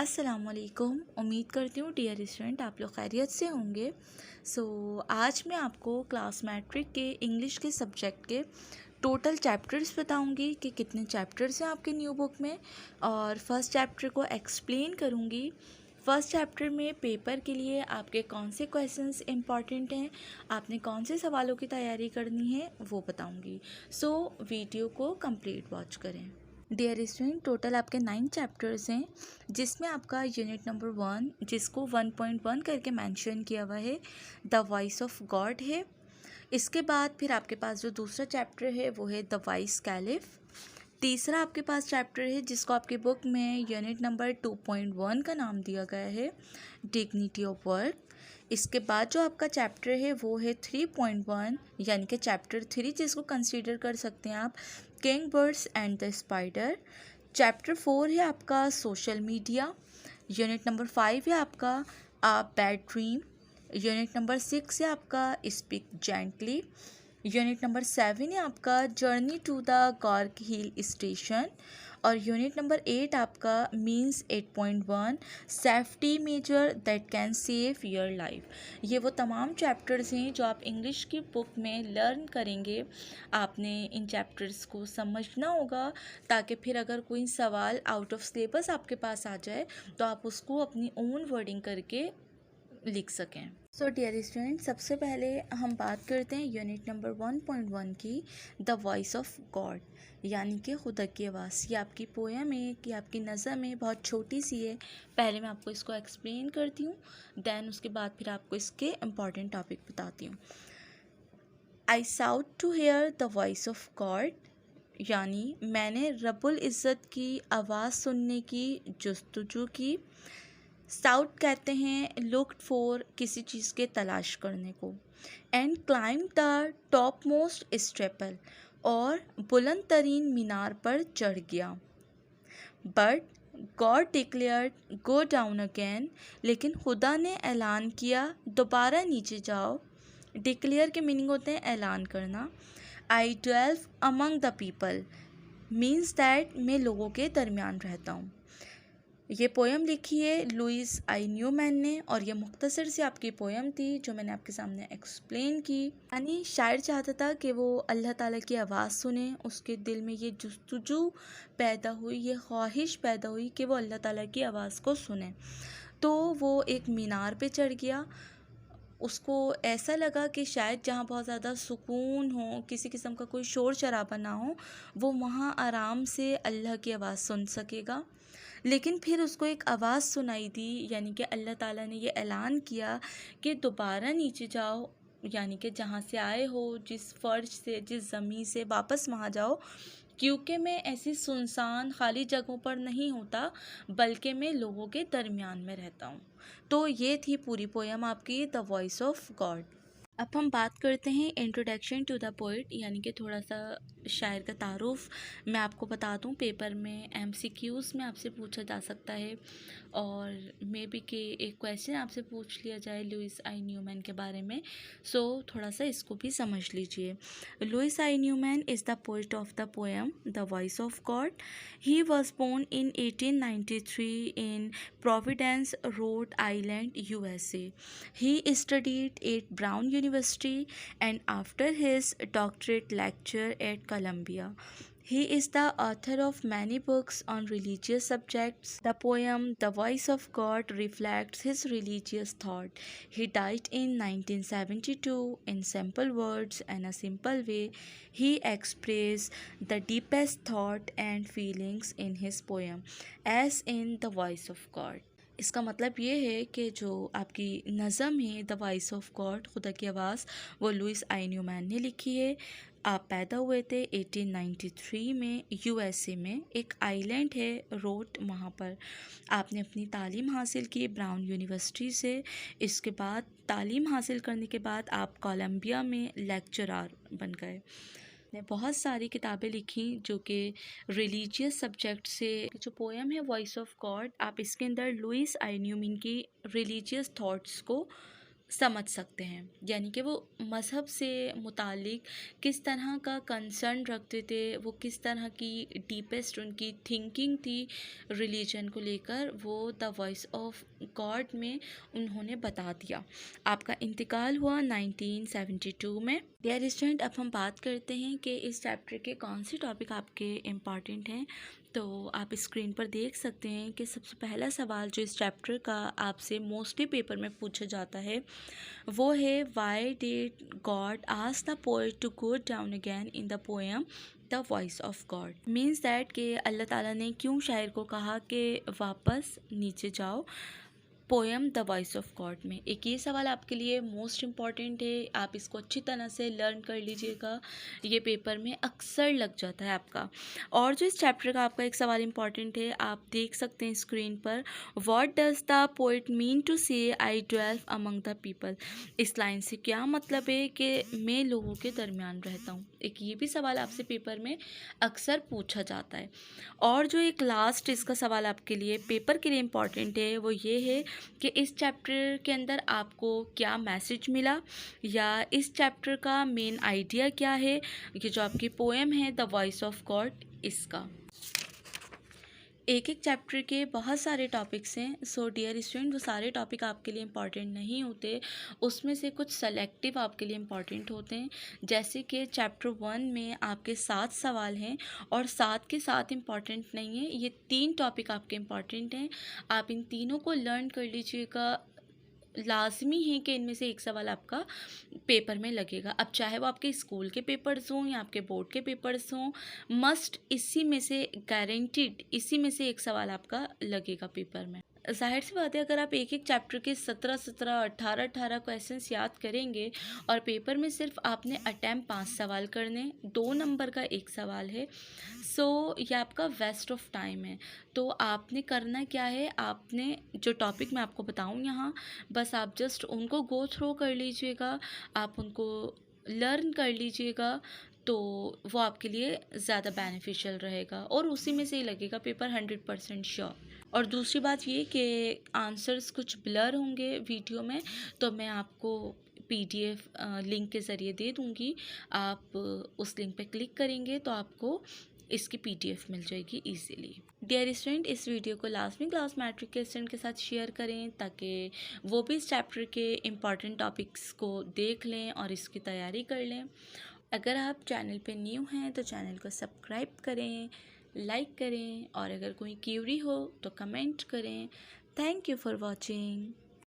अस्सलामुअलैकुम। उम्मीद करती हूँ डियर स्टूडेंट आप लोग खैरियत से होंगे। आज मैं आपको क्लास मैट्रिक के इंग्लिश के सब्जेक्ट के टोटल चैप्टर्स बताऊंगी कि कितने चैप्टर्स हैं आपके न्यू बुक में, और फर्स्ट चैप्टर को एक्सप्लेन करूंगी। फर्स्ट चैप्टर में पेपर के लिए आपके कौन से क्वेश्चंस इंपॉर्टेंट हैं, आपने कौन से सवालों की तैयारी करनी है वो बताऊंगी। वीडियो को कंप्लीट वॉच करें। डियर स्टूडेंट, टोटल आपके 9 चैप्टर्स हैं, जिसमें आपका यूनिट नंबर 1, जिसको 1.1 करके मेंशन किया हुआ है, द वॉइस ऑफ गॉड है। इसके बाद फिर आपके पास जो दूसरा चैप्टर है वो है द वाइस कैलिफ। तीसरा आपके पास चैप्टर है जिसको आपकी बुक में यूनिट नंबर 2.1 का नाम दिया गया है, डिग्निटी ऑफ वर्क। इसके बाद जो आपका चैप्टर है वो है 3.1 यानी कि चैप्टर 3, जिसको कंसीडर कर सकते हैं आप king birds and the spider. Chapter 4 है आपका सोशल मीडिया। यूनिट नंबर 5 है आपका बैड ड्रीम। यूनिट नंबर 6 है आपका स्पीक जेंटली। यूनिट नंबर 7 है आपका journey to the Gork hill station. और यूनिट नंबर 8 आपका means 8.1 safety measure that can save your life. ये वो तमाम चैप्टर्स हैं जो आप इंग्लिश की बुक में लर्न करेंगे। आपने इन चैप्टर्स को समझना होगा ताकि फिर अगर कोई सवाल आउट ऑफ सिलेबस आपके पास आ जाए तो आप उसको अपनी ओन वर्डिंग करके लिख सकें। डियर स्टूडेंट, सबसे पहले हम बात करते हैं यूनिट नंबर 1.1 की, द वॉइस ऑफ गॉड यानी कि खुदा की आवाज़। ये आपकी पोएम है कि आपकी नज़म है, बहुत छोटी सी है। पहले मैं आपको इसको एक्सप्लेन करती हूँ, दैन उसके बाद फिर आपको इसके इम्पॉर्टेंट टॉपिक बताती हूँ। I sought to hear the voice of God यानी मैंने रब्बुल इज़्ज़त की आवाज़ सुनने की जस्तजू की। साउट कहते हैं लुक्ड फॉर, किसी चीज़ के तलाश करने को। And climb the top most staple, और बुलंद तरीन मीनार पर चढ़ गया। But God declared go down again, लेकिन खुदा ने ऐलान किया दोबारा नीचे जाओ। डिक्लेयर के मीनिंग होते हैं ऐलान करना। I dwell among the people means that मैं लोगों के दरमियान रहता हूँ। ये पोएम लिखी है लुइस आई न्यूमैन ने, और ये मुख्तसर से आपकी पोएम थी जो मैंने आपके सामने एक्सप्लेन की। यानी शायर चाहता था कि वो अल्लाह ताला की आवाज़ सुने, उसके दिल में ये जुस्तजू पैदा हुई, ये ख्वाहिश पैदा हुई कि वो अल्लाह ताला की आवाज़ को सुने। तो वो एक मीनार पे चढ़ गया। उसको ऐसा लगा कि शायद जहाँ बहुत ज़्यादा सुकून हो, किसी किस्म का कोई शोर शराबा ना हो, वो वहाँ आराम से अल्लाह की आवाज़ सुन सकेगा। लेकिन फिर उसको एक आवाज़ सुनाई दी, यानी कि अल्लाह ताला ने ये ऐलान किया कि दोबारा नीचे जाओ, यानी कि जहाँ से आए हो, जिस फ़र्श से, जिस ज़मीन से, वापस वहाँ जाओ, क्योंकि मैं ऐसी सुनसान खाली जगहों पर नहीं होता, बल्कि मैं लोगों के दरमियान में रहता हूँ। तो ये थी पूरी पोएम आपकी द वॉइस ऑफ गॉड। अब हम बात करते हैं इंट्रोडक्शन टू द पोइट, यानी कि थोड़ा सा शायर का तारुफ। मैं आपको बता दूं, पेपर में एमसीक्यूज़ में आपसे पूछा जा सकता है, और मे बी कि एक क्वेश्चन आपसे पूछ लिया जाए लुइस आई न्यूमैन के बारे में। थोड़ा सा इसको भी समझ लीजिए। Louis I Newman is the poet of the poem the voice of God. He was born in 1893 in Providence, Rhode Island, USA. He studied at Brown University and after his doctorate lecture at Columbia. He is the author of many books on religious subjects. The poem The Voice of God reflects his religious thought. He died in 1972. In simple words and a simple way, he expressed the deepest thought and feelings in his poem, as in The Voice of God. इसका मतलब ये है कि जो आपकी नज़म है the voice of God, खुदा की आवाज़, वो लुइस आई न्यूमैन ने लिखी है। आप पैदा हुए थे 1893 में, USA में, एक आइलैंड है रोड, वहाँ पर आपने अपनी तालीम हासिल की ब्राउन यूनिवर्सिटी से। इसके बाद तालीम हासिल करने के बाद आप कोलंबिया में लेक्चरार बन गए। ने बहुत सारी किताबें लिखी जो कि रिलीजियस सब्जेक्ट से। जो पोएम है वॉइस ऑफ गॉड, आप इसके अंदर लुइस आई न्यूमैन की रिलीजियस थॉट्स को समझ सकते हैं, यानी कि वो मज़हब से मुतालिक किस तरह का कंसर्न रखते थे, वो किस तरह की डीपेस्ट उनकी थिंकिंग थी रिलीजन को लेकर, वो द वॉइस ऑफ गॉड में उन्होंने बता दिया। आपका इंतकाल हुआ 1972 में। डियर स्टूडेंट, अब हम बात करते हैं कि इस चैप्टर के कौन से टॉपिक आपके इम्पॉर्टेंट हैं। तो आप स्क्रीन पर देख सकते हैं कि सबसे पहला सवाल जो इस चैप्टर का आपसे मोस्टली पेपर में पूछा जाता है वो है, why did God ask the poet to go down again in the poem the voice of God. Means that कि अल्लाह ताला ने क्यों शायर को कहा कि वापस नीचे जाओ poem the voice of God में। एक ये सवाल आपके लिए मोस्ट इम्पॉर्टेंट है, आप इसको अच्छी तरह से लर्न कर लीजिएगा, ये पेपर में अक्सर लग जाता है आपका। और जो इस चैप्टर का आपका एक सवाल इम्पॉर्टेंट है, आप देख सकते हैं स्क्रीन पर, what does the poet mean to say I dwell among the people. इस लाइन से क्या मतलब है कि मैं लोगों के दरमियान रहता हूँ। एक ये भी सवाल आपसे पेपर में अक्सर पूछा जाता है। और जो एक लास्ट इसका सवाल आपके लिए पेपर के लिए इम्पॉर्टेंट है वो ये है कि इस चैप्टर के अंदर आपको क्या मैसेज मिला, या इस चैप्टर का मेन आइडिया क्या है, ये जो आपकी पोएम है द वॉइस ऑफ गॉड इसका। एक एक चैप्टर के बहुत सारे टॉपिक्स हैं, सो डियर स्टूडेंट वो सारे टॉपिक आपके लिए इम्पॉर्टेंट नहीं होते, उसमें से कुछ सेलेक्टिव आपके लिए इम्पॉर्टेंट होते हैं। जैसे कि चैप्टर 1 में आपके 7 सवाल हैं और 7 के 7 इम्पॉर्टेंट नहीं है, ये 3 टॉपिक आपके इम्पॉर्टेंट हैं। आप इन तीनों को लर्न कर लीजिएगा, लाजमी है कि इनमें से एक सवाल आपका पेपर में लगेगा। अब चाहे वो आपके स्कूल के पेपर्स हों या आपके बोर्ड के पेपर्स हों, मस्ट इसी में से गारंटीड इसी में से एक सवाल आपका लगेगा पेपर में। जाहिर सी बात है, अगर आप एक एक चैप्टर के 17 18 क्वेश्चंस याद करेंगे और पेपर में सिर्फ आपने अटैम्प्ट 5 सवाल करने, 2 नंबर का एक सवाल है, सो ये आपका वेस्ट ऑफ टाइम है। तो आपने करना क्या है, आपने जो टॉपिक मैं आपको बताऊँ यहाँ, बस आप जस्ट उनको गो थ्रू कर लीजिएगा, आप उनको लर्न कर लीजिएगा, तो वो आपके लिए ज़्यादा बेनिफिशियल रहेगा और उसी में से ही लगेगा पेपर 100% श्योर। और दूसरी बात ये कि आंसर्स कुछ ब्लर होंगे वीडियो में, तो मैं आपको PDF लिंक के ज़रिए दे दूँगी, आप उस लिंक पे क्लिक करेंगे तो आपको इसकी PDF मिल जाएगी ईजीली। डियर स्टूडेंट, इस वीडियो को लाजमी क्लास मैट्रिक के स्टूडेंट के साथ शेयर करें ताकि वो भी इस चैप्टर के इम्पॉर्टेंट टॉपिक्स को देख लें और इसकी तैयारी कर लें। अगर आप चैनल पे न्यू हैं तो चैनल को सब्सक्राइब करें, लाइक करें और अगर कोई क्यूरी हो तो कमेंट करें। Thank you for watching.